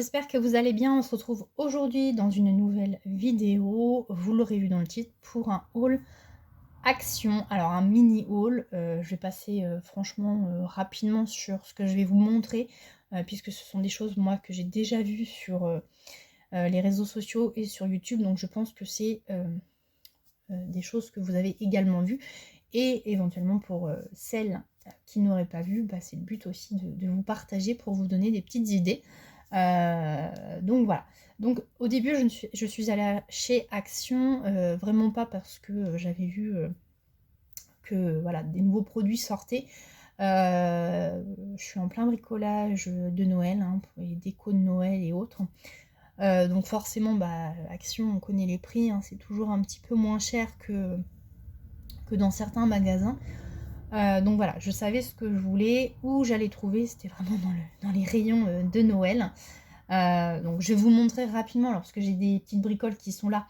j'espère que vous allez bien. On se retrouve aujourd'hui dans une nouvelle vidéo, vous l'aurez vu dans le titre, pour un haul Action. Alors un mini haul, je vais passer franchement rapidement sur ce que je vais vous montrer, puisque ce sont des choses moi que j'ai déjà vues sur les réseaux sociaux et sur YouTube, donc je pense que c'est des choses que vous avez également vues. Et éventuellement pour celles qui n'auraient pas vu, bah, c'est le but aussi de vous partager pour vous donner des petites idées. Donc voilà. Donc au début je suis allée chez Action, vraiment pas parce que j'avais vu que voilà, des nouveaux produits sortaient. Je suis en plein bricolage de Noël, hein, pour les décos de Noël et autres. Donc forcément, bah, Action, on connaît les prix, hein, c'est toujours un petit peu moins cher que dans certains magasins. Donc voilà, je savais ce que je voulais, où j'allais trouver, c'était vraiment dans les rayons de Noël. Donc je vais vous montrer rapidement, alors, parce que j'ai des petites bricoles qui sont là.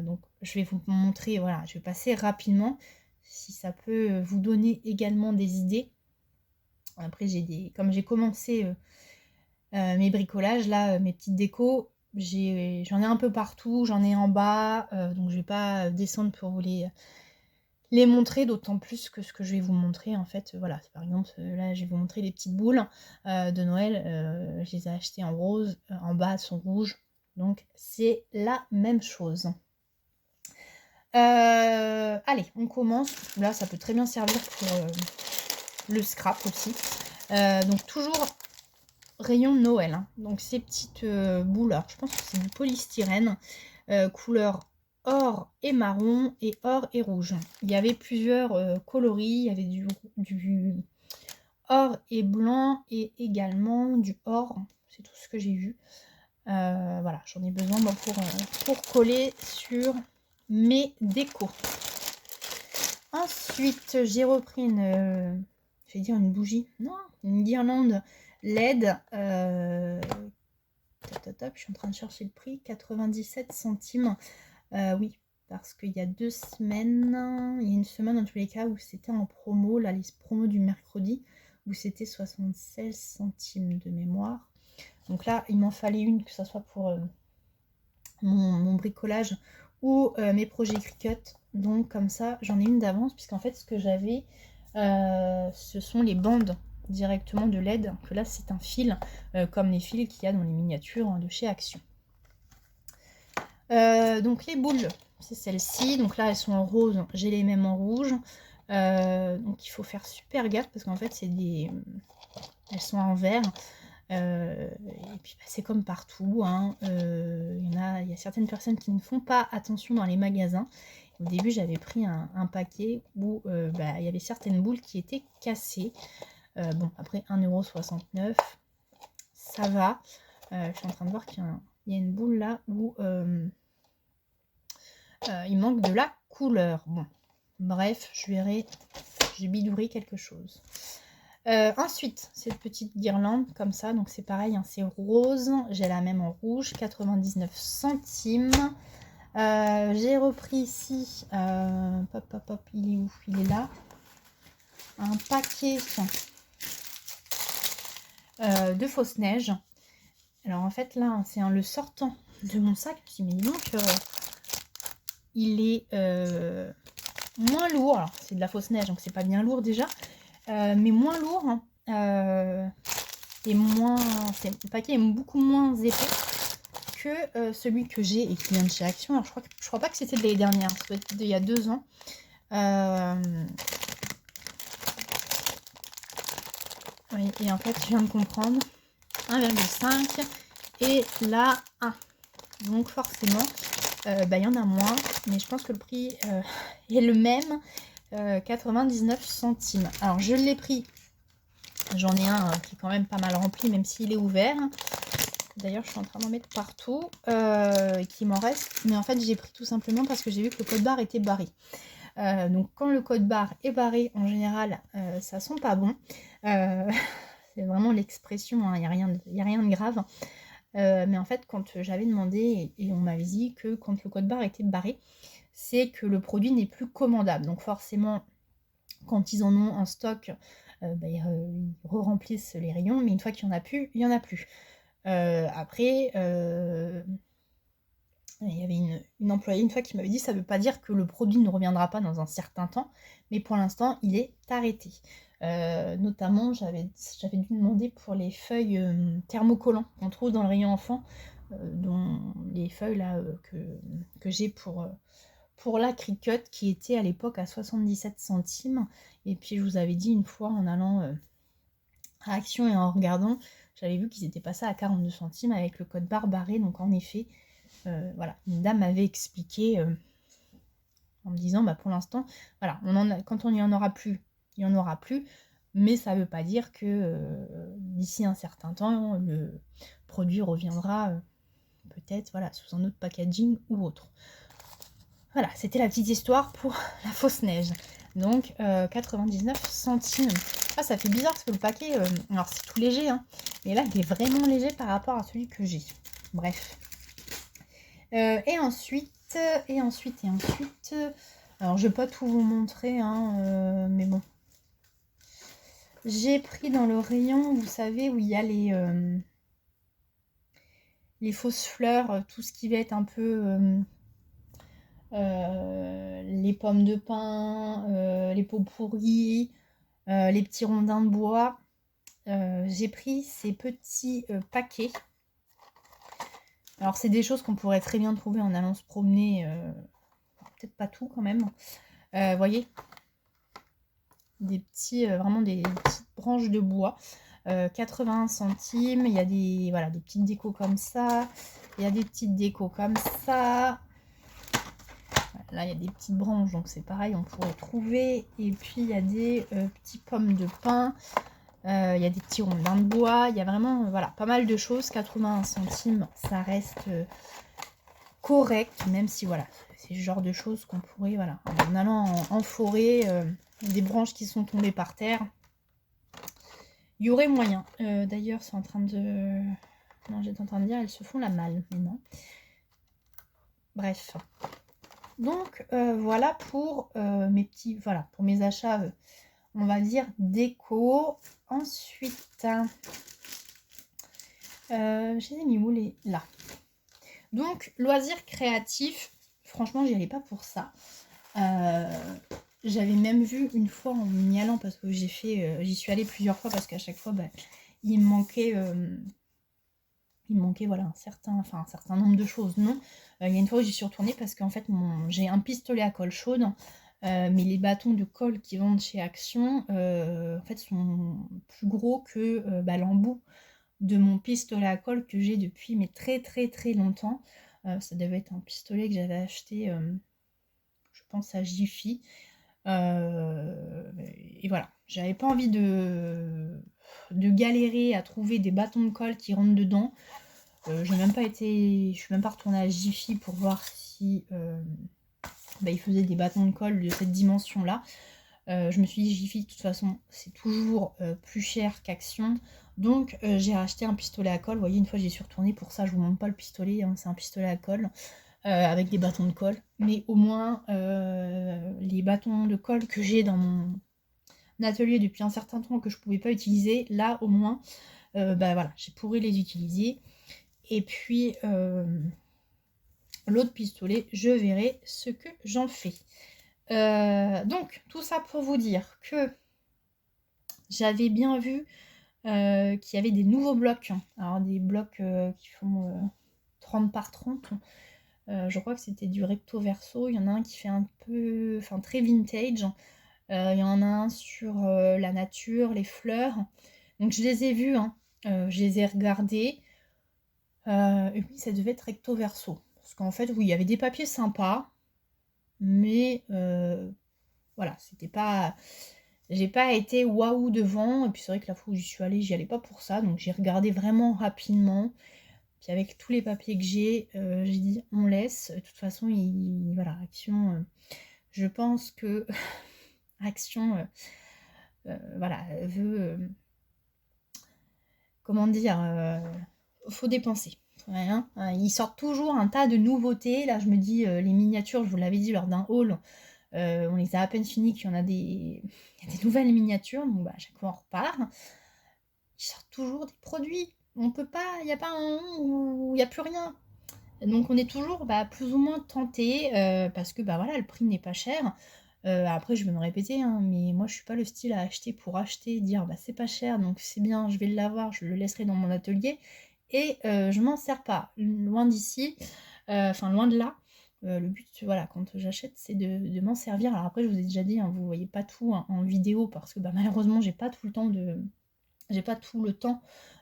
Donc je vais vous montrer, voilà, je vais passer rapidement, si ça peut vous donner également des idées. Après comme j'ai commencé mes bricolages, là, mes petites décos, j'en ai un peu partout, j'en ai en bas, donc je vais pas descendre pour vous les montrer, d'autant plus que ce que je vais vous montrer, en fait, voilà, par exemple, là, je vais vous montrer les petites boules de Noël, je les ai achetées en rose, en bas, elles sont rouges, donc c'est la même chose. Allez, on commence, là, ça peut très bien servir pour le scrap aussi. Donc toujours rayon Noël, hein. Donc ces petites boules, alors je pense que c'est du polystyrène, couleur or et marron et or et rouge. Il y avait plusieurs coloris, il y avait du or et blanc et également du or, c'est tout ce que j'ai vu. Voilà, j'en ai besoin moi, pour coller sur mes décos. Ensuite, j'ai repris je vais dire une bougie, non, une guirlande LED. Je suis en train de chercher le prix, 97 centimes. Oui, parce qu'il y a 2 semaines, il y a une semaine dans tous les cas où c'était en promo, là les promos du mercredi, où c'était 76 centimes de mémoire. Donc là, il m'en fallait une, que ce soit pour mon bricolage ou mes projets Cricut. Donc comme ça, j'en ai une d'avance, puisqu'en fait, ce que j'avais, ce sont les bandes directement de LED, que là c'est un fil, comme les fils qu'il y a dans les miniatures, hein, de chez Action. Donc les boules, c'est celles-ci, donc là elles sont en rose, j'ai les mêmes en rouge, donc il faut faire super gaffe parce qu'en fait elles sont en vert, et puis bah, c'est comme partout, hein. Il y a certaines personnes qui ne font pas attention dans les magasins. Au début j'avais pris un paquet où bah, il y avait certaines boules qui étaient cassées. Bon, après 1,69 €, ça va. Je suis en train de voir qu'il y a une boule là où il manque de la couleur. Bon, bref, j'ai bidouillé quelque chose. Ensuite, cette petite guirlande comme ça, donc c'est pareil, hein, c'est rose, j'ai la même en rouge, 99 centimes. J'ai repris ici, il est où? Il est là. Un paquet de fausses neiges. Alors en fait là, c'est le sortant de mon sac. Je me suis dit, mais donc il est moins lourd. Alors c'est de la fausse neige, donc c'est pas bien lourd déjà, mais moins lourd, hein, et moins. Le paquet est beaucoup moins épais que celui que j'ai et qui vient de chez Action. Alors je crois pas que c'était de l'année dernière, ça doit être d'il y a 2 ans. Oui, et en fait, je viens de comprendre, 1,5 et là 1. Donc forcément, bah, y en a moins, mais je pense que le prix est le même, 99 centimes. Alors je l'ai pris, j'en ai un qui est quand même pas mal rempli, même s'il est ouvert. D'ailleurs, je suis en train d'en mettre partout, qui m'en reste. Mais en fait, j'ai pris tout simplement parce que j'ai vu que le code barre était barré. Donc quand le code barre est barré, en général, ça sent pas bon. C'est vraiment l'expression, hein, il n'y a rien de grave. Mais en fait, quand j'avais demandé, et on m'avait dit que quand le code barre était barré, c'est que le produit n'est plus commandable. Donc forcément, quand ils en ont en stock, bah, ils re-remplissent les rayons, mais une fois qu'il n'y en a plus, il n'y en a plus. Après, il y avait une employée une fois qui m'avait dit: «Ça veut pas dire que le produit ne reviendra pas dans un certain temps, mais pour l'instant, il est arrêté». Notamment, j'avais dû demander pour les feuilles, thermocollants qu'on trouve dans le rayon enfant, dont les feuilles là, que j'ai pour la Cricut qui était à l'époque à 77 centimes. Et puis je vous avais dit une fois en allant, à Action et en regardant, j'avais vu qu'ils étaient passés à 42 centimes avec le code barre barré. Donc en effet, voilà, une dame m'avait expliqué en me disant bah pour l'instant, voilà, quand on n'y en aura plus, il n'y en aura plus, mais ça ne veut pas dire que d'ici un certain temps, le produit reviendra peut-être voilà, sous un autre packaging ou autre. Voilà, c'était la petite histoire pour la fausse neige. Donc 99 centimes. Ah, ça fait bizarre parce que le paquet, alors c'est tout léger, hein, mais là il est vraiment léger par rapport à celui que j'ai. Bref. Et ensuite, alors je vais pas tout vous montrer, hein, mais bon. J'ai pris dans le rayon, vous savez, où il y a les fausses fleurs, tout ce qui va être un peu les pommes de pin, les pots pourris, les petits rondins de bois. J'ai pris ces petits paquets. Alors c'est des choses qu'on pourrait très bien trouver en allant se promener, peut-être pas tout quand même. Vous voyez, des petits, vraiment des petites branches de bois. 80 centimes, il y a des, voilà, des petites décos comme ça, il y a des petites décos comme ça. Là, il y a des petites branches, donc c'est pareil, on pourrait trouver. Et puis, il y a des petits pommes de pin. Il y a des petits rondins de bois. Il y a vraiment, voilà, pas mal de choses. 81 centimes, ça reste correct, même si, voilà, c'est le genre de choses qu'on pourrait, voilà, en allant en forêt, des branches qui sont tombées par terre. Il y aurait moyen. D'ailleurs, c'est en train de... Non, j'étais en train de dire, elles se font la malle, mais non. Bref. Donc voilà pour mes petits, voilà, pour mes achats, on va dire déco. Ensuite, je les ai mis où les là. Donc loisirs créatifs, franchement j'y allais pas pour ça. J'avais même vu une fois en y allant parce que j'y suis allée plusieurs fois parce qu'à chaque fois bah, il me manquait voilà un certain nombre de choses. Non, il y a une fois où j'y suis retournée parce qu'en fait j'ai un pistolet à colle chaude, mais les bâtons de colle qui vendent chez Action en fait sont plus gros que l'embout de mon pistolet à colle que j'ai depuis mais très très très longtemps. Ça devait être un pistolet que j'avais acheté je pense à Jiffy. Et voilà, j'avais pas envie de galérer à trouver des bâtons de colle qui rentrent dedans. Je suis même pas retournée à Jiffy pour voir si ils faisaient des bâtons de colle de cette dimension là. Je me suis dit Jiffy de toute façon c'est toujours plus cher qu'Action, donc j'ai racheté un pistolet à colle. Vous voyez, une fois j'y suis retournée pour ça. Je vous montre pas le pistolet, hein, c'est un pistolet à colle avec des bâtons de colle, mais au moins les bâtons de colle que j'ai dans mon atelier depuis un certain temps que je pouvais pas utiliser, là au moins voilà, j'ai pourri les utiliser. Et puis l'autre pistolet, je verrai ce que j'en fais. Donc tout ça pour vous dire que j'avais bien vu qu'il y avait des nouveaux blocs. Alors des blocs qui font 30 par 30. Je crois que c'était du recto verso. Il y en a un qui fait un peu, enfin très vintage. Il y en a un sur la nature, les fleurs. Donc je les ai vus, hein. Je les ai regardés. Et oui, ça devait être recto verso. Parce qu'en fait, oui, il y avait des papiers sympas. Mais voilà, c'était pas... J'ai pas été waouh devant. Et puis c'est vrai que la fois où j'y suis allée, j'y allais pas pour ça. Donc j'ai regardé vraiment rapidement. Puis avec tous les papiers que j'ai dit on laisse. De toute façon, voilà, Action... je pense que Action voilà, veut... comment dire, faut dépenser. Ouais, hein. Ils sortent toujours un tas de nouveautés. Là, je me dis, les miniatures, je vous l'avais dit lors d'un haul, on les a à peine finis, qu'il y en a il y a des nouvelles miniatures, donc à chaque fois on repart. Ils sortent toujours des produits. On peut pas, il n'y a pas un moment où il n'y a plus rien. Donc on est toujours plus ou moins tenté parce que voilà, le prix n'est pas cher. Après je vais me répéter, hein, mais moi je suis pas le style à acheter pour acheter, dire c'est pas cher donc c'est bien, je vais l'avoir, je le laisserai dans mon atelier et je m'en sers pas. Loin d'ici, enfin loin de là. Le but, voilà, quand j'achète, c'est de m'en servir. Alors après, je vous ai déjà dit, hein, vous voyez pas tout en vidéo parce que malheureusement, j'ai pas tout le temps j'ai pas tout le temps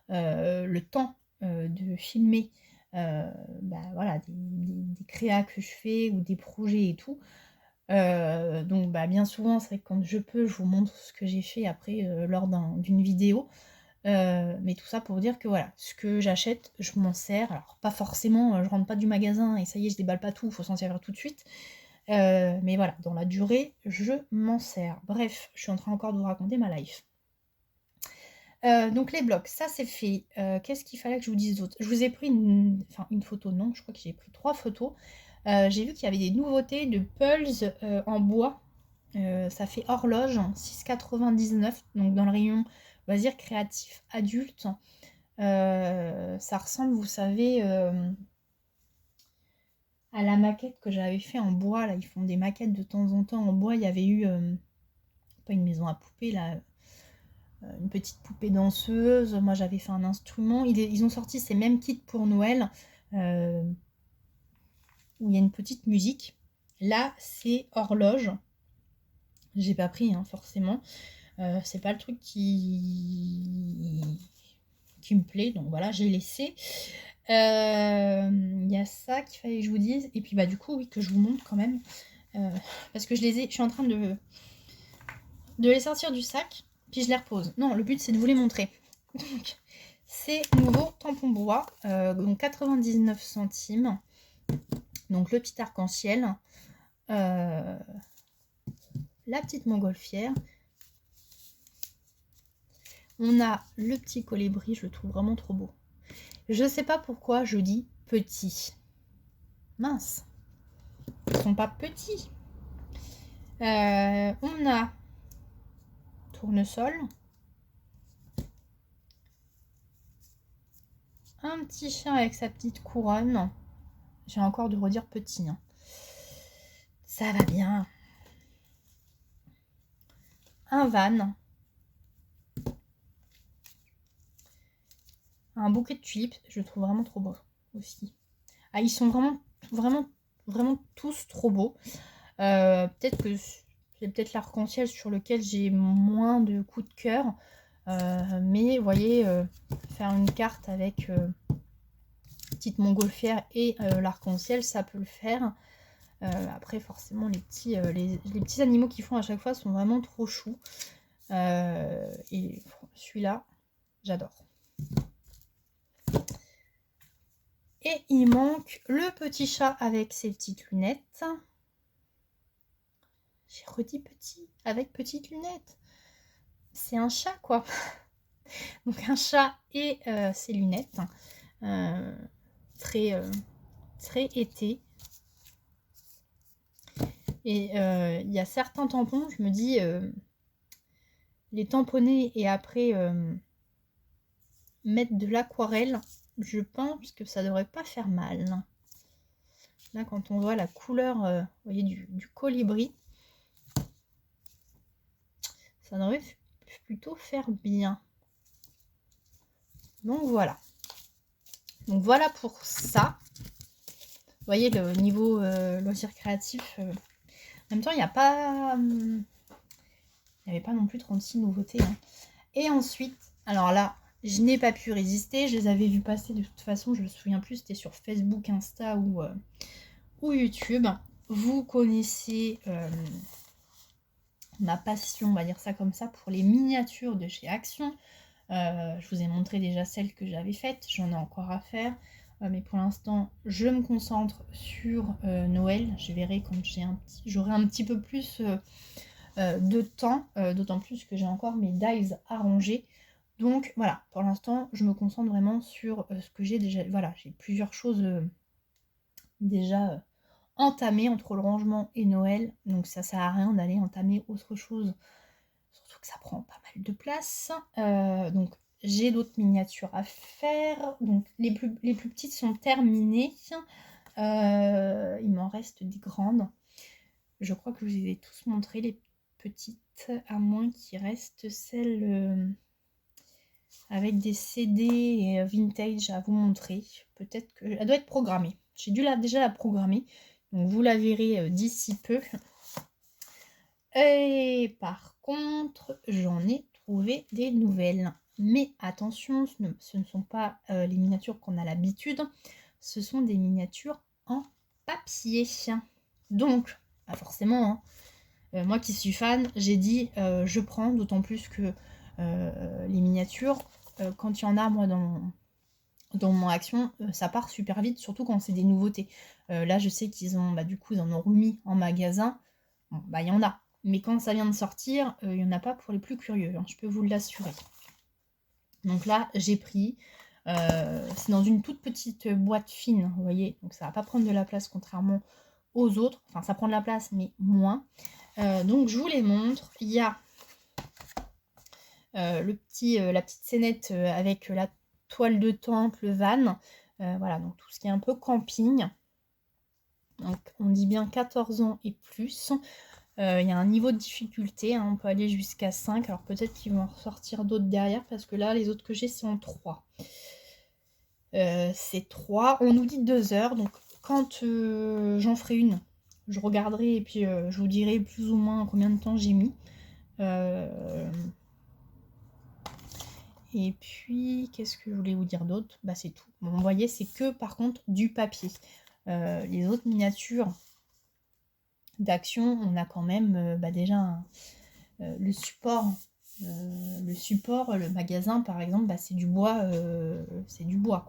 de filmer voilà, des créas que je fais ou des projets et tout. Donc bien souvent, c'est vrai que quand je peux, je vous montre ce que j'ai fait après lors d'une vidéo. Mais tout ça pour dire que voilà, ce que j'achète, je m'en sers. Alors pas forcément, je rentre pas du magasin et ça y est, je déballe pas tout, il faut s'en servir tout de suite. Mais voilà, dans la durée, je m'en sers. Bref, je suis en train encore de vous raconter ma life. Donc les blocs, ça c'est fait. Qu'est-ce qu'il fallait que je vous dise d'autre? Je vous ai pris une photo, non, je crois que j'ai pris 3 photos. J'ai vu qu'il y avait des nouveautés de Pulse en bois. Ça fait horloge, 6,99, donc dans le rayon loisirs créatifs adultes. Ça ressemble, vous savez, à la maquette que j'avais fait en bois. Là, ils font des maquettes de temps en temps en bois. Il y avait eu, pas une maison à poupées, là, une petite poupée danseuse. Moi, j'avais fait un instrument. Ils ont sorti ces mêmes kits pour Noël, où il y a une petite musique. Là, c'est horloge. J'ai pas pris, hein, forcément. C'est pas le truc qui me plaît, donc voilà, j'ai laissé. Il y a ça qu'il fallait que je vous dise. Et puis du coup, oui, que je vous montre quand même. Parce que je suis en train de les sortir du sac, puis je les repose. Non, le but c'est de vous les montrer. Donc, c'est nouveau tampon bois, donc 99 centimes. Donc le petit arc-en-ciel, la petite montgolfière. On a le petit colibri, je le trouve vraiment trop beau. Je sais pas pourquoi je dis petit. Mince. Ils sont pas petits. On a tournesol. Un petit chien avec sa petite couronne. J'ai encore de redire petit. Hein. Ça va bien. Un van. Un bouquet de tulipes. Je le trouve vraiment trop beau aussi. Ah, ils sont vraiment tous trop beaux. Peut-être que c'est peut-être l'arc-en-ciel sur lequel j'ai moins de coups de cœur. Mais vous voyez, faire une carte avec petite montgolfière et l'arc-en-ciel, ça peut le faire. Après, forcément, les petits animaux qu'ils font à chaque fois sont vraiment trop choux. Et celui-là, j'adore. Et il manque le petit chat avec ses petites lunettes. J'ai redit petit, avec petites lunettes. C'est un chat, quoi. Donc un chat et ses lunettes. Très été. Et il y a certains tampons, je me dis, les tamponner et après mettre de l'aquarelle, je pense que ça devrait pas faire mal. Là, quand on voit la couleur vous voyez, du colibri, ça devrait plutôt faire bien. Donc voilà. Donc voilà pour ça. Vous voyez le niveau loisir créatif. En même temps, il n'y a pas... il n'y avait pas non plus 36 nouveautés. Hein. Et ensuite, alors là, je n'ai pas pu résister. Je les avais vus passer de toute façon. Je ne me souviens plus, c'était sur Facebook, Insta ou YouTube. Vous connaissez ma passion, on va dire ça comme ça, pour les miniatures de chez Action. Je vous ai montré déjà celles que j'avais faites. J'en ai encore à faire. Mais pour l'instant, je me concentre sur Noël. Je verrai quand j'aurai un petit peu plus de temps. D'autant plus que j'ai encore mes dies à ranger. Donc voilà, pour l'instant, je me concentre vraiment sur ce que j'ai déjà. Voilà, j'ai plusieurs choses déjà entamées entre le rangement et Noël. Donc ça sert à rien d'aller entamer autre chose. Surtout que ça prend pas mal de place. Donc j'ai d'autres miniatures à faire. Donc les plus petites sont terminées. Il m'en reste des grandes. Je crois que je vous ai tous montré les petites, à moins qu'il reste celle avec des CD et vintage à vous montrer. Peut-être que elle doit être programmée. J'ai dû déjà la programmer. Donc vous la verrez d'ici peu. Et par contre, j'en ai trouvé des nouvelles. Mais attention, ce ne sont pas les miniatures qu'on a l'habitude. Ce sont des miniatures en papier. Donc, pas forcément, hein. Moi qui suis fan, j'ai dit je prends, d'autant plus que les miniatures, quand il y en a, moi, dans mon action, ça part super vite, surtout quand c'est des nouveautés. Là, je sais qu'ils ont, du coup, ils en ont remis en magasin. Bon, il y en a. Mais quand ça vient de sortir, il n'y en a pas pour les plus curieux, hein, je peux vous l'assurer. Donc là, j'ai pris. C'est dans une toute petite boîte fine, vous voyez. Donc ça va pas prendre de la place contrairement aux autres. Enfin, ça prend de la place, mais moins. Donc je vous les montre. Il y a la petite scénette avec la toile de tente, le van. Voilà, donc tout ce qui est un peu camping. Donc on dit bien 14 ans et plus. Il y a un niveau de difficulté, hein, on peut aller jusqu'à 5. Alors peut-être qu'ils vont en ressortir d'autres derrière, parce que là, les autres que j'ai, c'est en 3. C'est 3. On nous dit 2 heures, donc quand j'en ferai une, je regarderai et puis je vous dirai plus ou moins combien de temps j'ai mis. Et puis, qu'est-ce que je voulais vous dire d'autre? C'est tout. Bon, vous voyez, c'est que par contre du papier. Les autres miniatures d'action, on a quand même déjà le support. Le magasin par exemple, c'est du bois,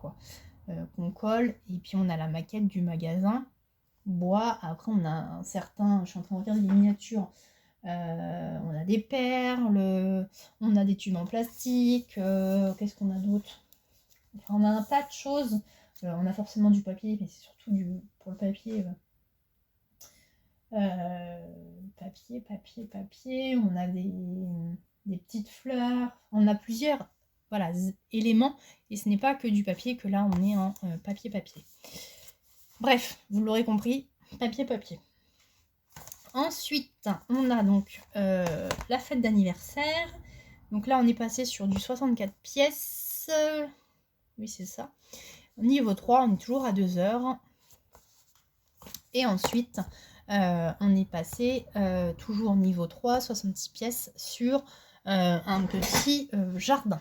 quoi, qu'on colle. Et puis on a la maquette du magasin, bois. Après on a un certain, je suis en train de regarder les miniatures. On a des perles, on a des tubes en plastique, qu'est-ce qu'on a d'autre? Enfin, on a un tas de choses. On a forcément du papier, mais c'est surtout pour le papier. Papier. On a des petites fleurs. On a plusieurs éléments. Et ce n'est pas que du papier, que là on est en papier. Bref, vous l'aurez compris, papier. Ensuite, on a donc la fête d'anniversaire. Donc là, on est passé sur du 64 pièces. Oui, c'est ça. Niveau 3, on est toujours à 2 heures. Et ensuite, on est passé toujours niveau 3, 66 pièces sur un petit jardin.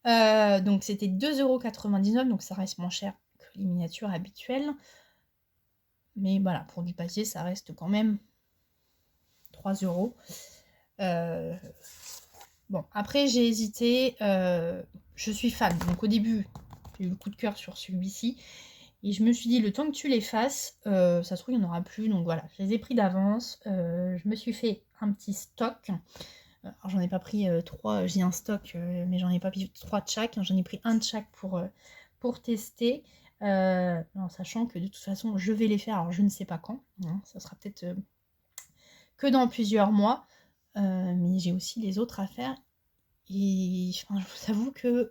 Donc c'était 2,99 €, donc ça reste moins cher que les miniatures habituelles. Mais voilà, pour du papier, ça reste quand même 3 €. Bon, après j'ai hésité, je suis fan, donc au début j'ai eu le coup de cœur sur celui-ci, et je me suis dit le temps que tu les fasses, ça se trouve il n'y en aura plus, donc voilà, je les ai pris d'avance, je me suis fait un petit stock. Alors j'en ai pas pris 3, j'ai un stock, mais j'en ai pas pris 3 de chaque, hein, j'en ai pris un de chaque pour tester, en sachant que de toute façon je vais les faire, alors je ne sais pas quand, hein, ça sera peut-être que dans plusieurs mois, mais j'ai aussi les autres à faire, et je vous avoue que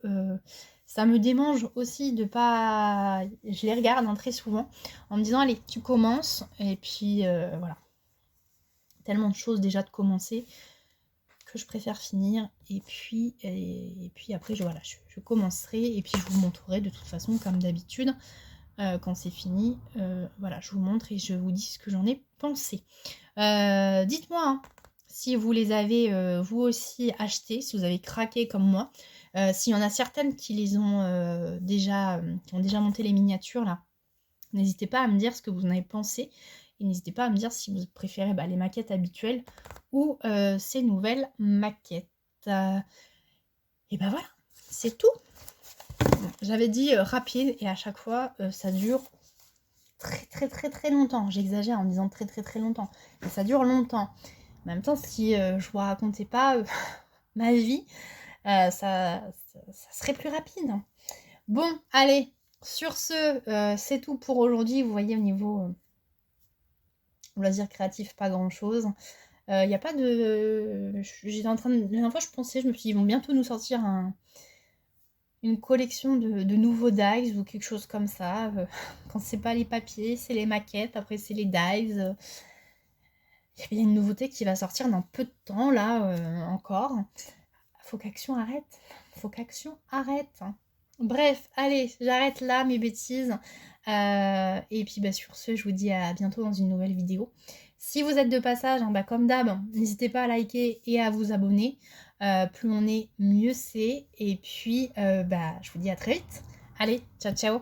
ça me démange aussi de pas... Je les regarde très souvent en me disant allez tu commences, et puis voilà, tellement de choses déjà de commencer que je préfère finir, et puis après je commencerai, et puis je vous montrerai de toute façon comme d'habitude quand c'est fini. Voilà, je vous montre et je vous dis ce que j'en ai pensé. Dites-moi hein, si vous les avez vous aussi achetés, si vous avez craqué comme moi, s'il y en a certaines qui les ont déjà monté les miniatures là, n'hésitez pas à me dire ce que vous en avez pensé, et n'hésitez pas à me dire si vous préférez les maquettes habituelles ou ces nouvelles maquettes. Et voilà, c'est tout. Bon, j'avais dit rapide, et à chaque fois ça dure très longtemps. J'exagère en disant très longtemps, mais ça dure longtemps. En même temps, si je vous racontais pas ma vie, ça serait plus rapide. Bon, allez, sur ce, c'est tout pour aujourd'hui. Vous voyez, au niveau loisirs créatifs, pas grand chose. Il n'y a pas de... J'étais en train de... La dernière fois, je me suis dit, ils vont bientôt nous sortir une collection de nouveaux dies ou quelque chose comme ça. Quand c'est pas les papiers, c'est les maquettes, après c'est les dies. Il y a une nouveauté qui va sortir dans peu de temps, là, encore. Faut qu'Action arrête. Faut qu'Action arrête. Bref, allez, j'arrête là mes bêtises. Et puis bah, sur ce, je vous dis à bientôt dans une nouvelle vidéo. Si vous êtes de passage, bah, comme d'hab, n'hésitez pas à liker et à vous abonner. Plus on est, mieux c'est. Et puis, bah, je vous dis à très vite. Allez, ciao ciao.